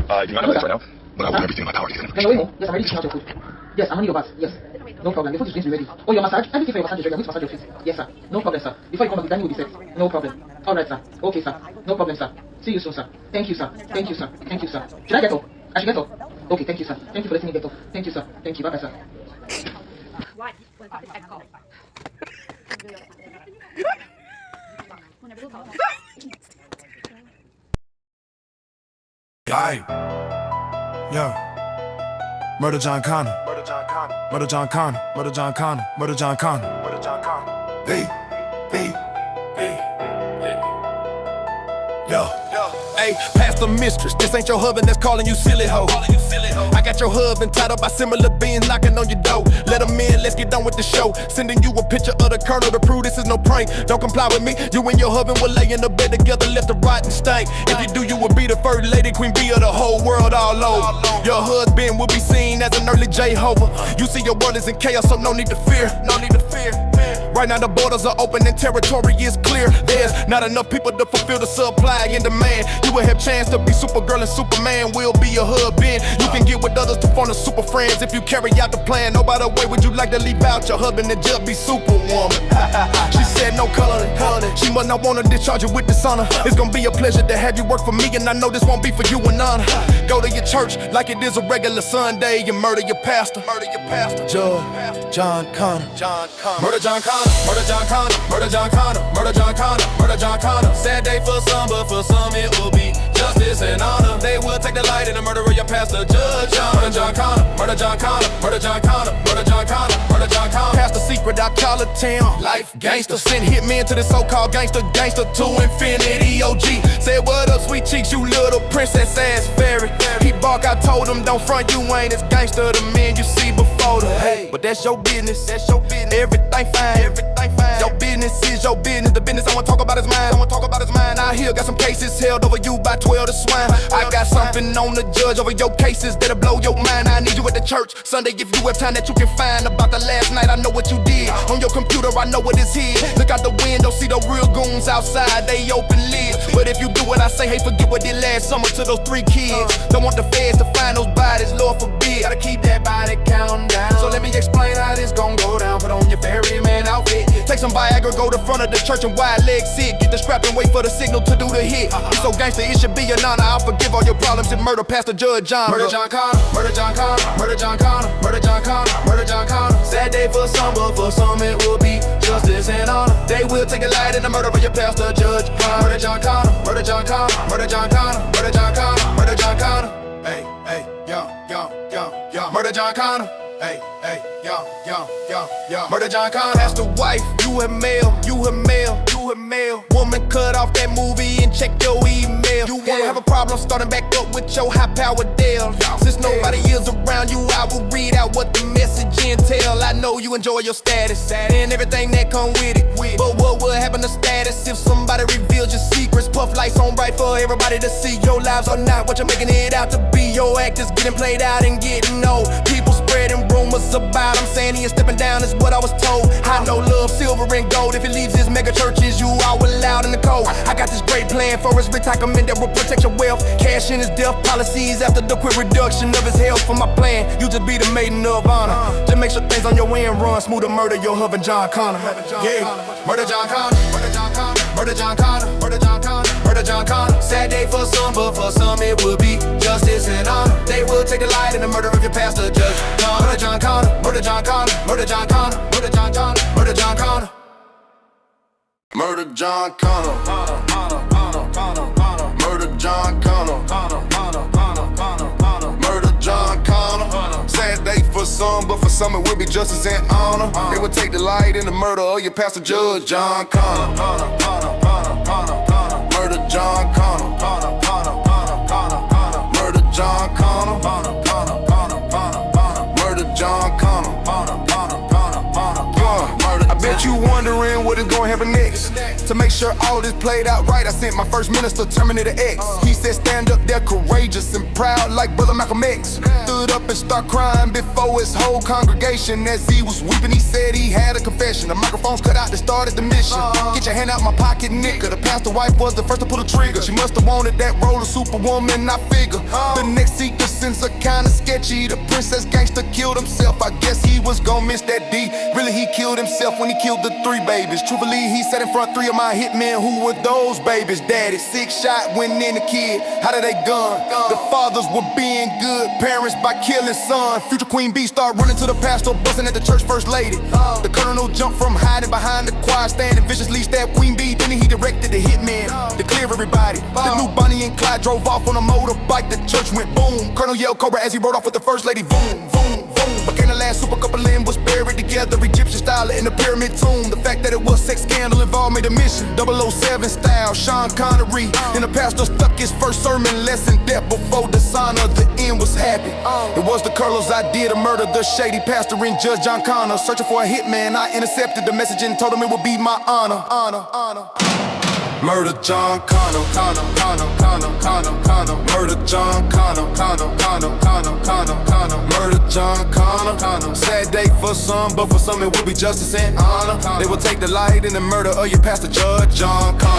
I do not have legs right now, but I will do everything in my power to get them. Yes, I'm ready to clean out your food. Yes, I'm on your bath. Yes. No problem. The food is going to be ready. Oh, your massage? Everything for your massage is ready. I'm going to massage your feet. Yes, sir. No problem, sir. Before you come back, the dining will be set. No problem. All right, sir. Okay, sir. No problem, sir. See you soon, sir. Thank you, sir. Thank you, sir. Thank you, sir. Should I get up? I should get up. Okay, thank you, sir. Thank you for letting me get up. Thank you, sir. Thank you. Bye-bye, sir. Aye. Yeah. Murder John Connor. Murder John Connor. Murder John Connor. Murder John Connor. Murder John Connor. Murder John Connor. Hey. Yo. Hey, pastor mistress, this ain't your husband that's calling you silly hoe. I got your husband tied up by similar beings knocking on your door. Let him in, let's get done with the show. Sending you a picture of the colonel to prove this is no prank. Don't comply with me, you and your husband will lay in the bed together, left to rot and stank. If you do, you will be the first lady, queen bee of the whole world all over. Your husband will be seen as an early Jehovah. You see your world is in chaos, so no need to fear, no need to fear. Right now the borders are open and territory is clear. There's not enough people to fulfill the supply and demand. You will have chance to be Supergirl and Superman will be your husband. You can get with others to form the super friends if you carry out the plan. No by the way would you like to leave out your husband and just be Superwoman. She said no coloring. She must not want to discharge you with dishonor. It's gonna be a pleasure to have you work for me, and I know this won't be for you in honor. Go to your church like it is a regular Sunday and murder your pastor. Judge John Connor. Murder John Connor. Murder John Connor, murder John Connor, murder John Connor, murder John Connor. Sad day for some, but for some it will be justice and honor. They will take the light and the murder of your pastor, Judge John. Murder John Connor, murder John Connor, murder John Connor, murder John Connor, murder John Connor. Pastor secret out Charlottetown, life gangster. Sent hitmen to the so-called gangster to infinity. OG said what up, sweet cheeks, you little princess ass fairy. He bark, I told him don't front, you ain't as gangster the men you see before the hey. But that's your business, everything fine. Your business is your business. The business I wanna talk about is mine. I hear got some cases held over you by 12 to swine. I got something on the judge over your cases that'll blow your mind. I need you at the church Sunday if you have time that you can find. About the last night, I know what you did. On your computer, I know what is here. Look out the window, see the real goons outside. They open lids. But if you do what I say, hey, forget what did last summer to those 3 kids. Don't want the feds to find those bodies, Lord forbid. Gotta keep that body count down. So let me explain how this gon' go down. Put on your ferryman outfit. Take some Viagra, go to front of the church and wide leg sit. Get the strap and wait for the signal to do the hit. It's so gangster, it should be an honor. I'll forgive all your problems and murder Pastor Judge John. Murder John Connor, murder John Connor, murder John Connor, murder John Connor, murder John Connor. Sad day for some, but for some it will be justice and honor. They will take a light in the murder of your Pastor Judge Connor. Murder John Connor, murder John Connor, murder John Connor, murder John Connor, murder John Connor. Hey, yo, murder John Connor. Hey, yo, murder John Connor. Pastor wife, you a male. Woman, cut off that movie and check your email. You wanna have a problem starting back up with your high-powered Dell. Since nobody is around you, I will read out what the message entail. I know you enjoy your status and everything that come with it. But what would happen to status if somebody reveals your secrets? Puff lights on bright for everybody to see. Your lives are not what you're making it out to be. Your act is getting played out and getting old. People spreading rumors about him, saying he is stepping down is what I was told. I know love, silver and gold. If he leaves his mega churches, you all allowed in the code. I got this great plan for his retirement that will protect your wealth. Cash in his death policies after the quick reduction of his health. For my plan, you just be the maiden of honor. Just make sure things on your end run smooth to murder your husband John Connor. Yeah, murder John Connor, murder John Connor, murder John Connor, murder John Connor, murder John Connor. Sad day for some, but for some it will be justice and honor. They will take the light in the murder of your pastor, Judge John. Murder John Connor, murder John Connor, murder John Connor, murder John Connor, murder John Connor. Murder John Connor, murder John Connor, murder John Connor. Sad day for some, but for some it will be justice and honor. They will take the light in the murder of your pastor, Judge John Connor. Murder John Connor, murder John Connor, murder John Connor. I've been Bet you wondering what is gonna happen next. To make sure all this played out right, I sent my first minister, Terminator X. He said stand up there courageous and proud like Brother Malcolm X. Stood up and start crying before his whole congregation. As he was weeping, he said he had a confession. The microphones cut out to start the mission. Get your hand out my pocket, nigga. The pastor wife was the first to pull the trigger. She must have wanted that role of Superwoman, I figure. The next sequence are kinda sketchy. The princess gangster killed himself. I guess he was gonna miss that D. Really, he killed himself when he killed the 3 babies. Truthfully, he sat in front 3 of my hitmen. Who were those babies? Daddy, 6 shot, went in the kid. How did they gun? The fathers were being good parents by killing son. Future Queen B start running to the pastor, busting at the church first lady. The colonel jumped from hiding behind the choir stand and viciously stabbed Queen B. Then he directed the hitman to clear everybody. The new Bonnie and Clyde drove off on a motorbike. The church went boom. Colonel yelled Cobra as he rode off with the first lady. Boom, boom, boom. Became the last super couple in was buried together, Egyptian style in the pyramid tomb. The fact that it was sex scandal involved made a mission. 007 style, Sean Connery. Then the pastor stuck his first sermon lesson. Death before dishonor, the end was happy. It was the colonel's idea to murder the shady pastor and Judge John Connor. Searching for a hitman, I intercepted the message and told him it would be my honor. Murder John Connor, Murder John Connor, Murder John Connor. Sad day for some, but for some it would be justice and honor. They will take delight in the murder of your pastor, Judge John Connor.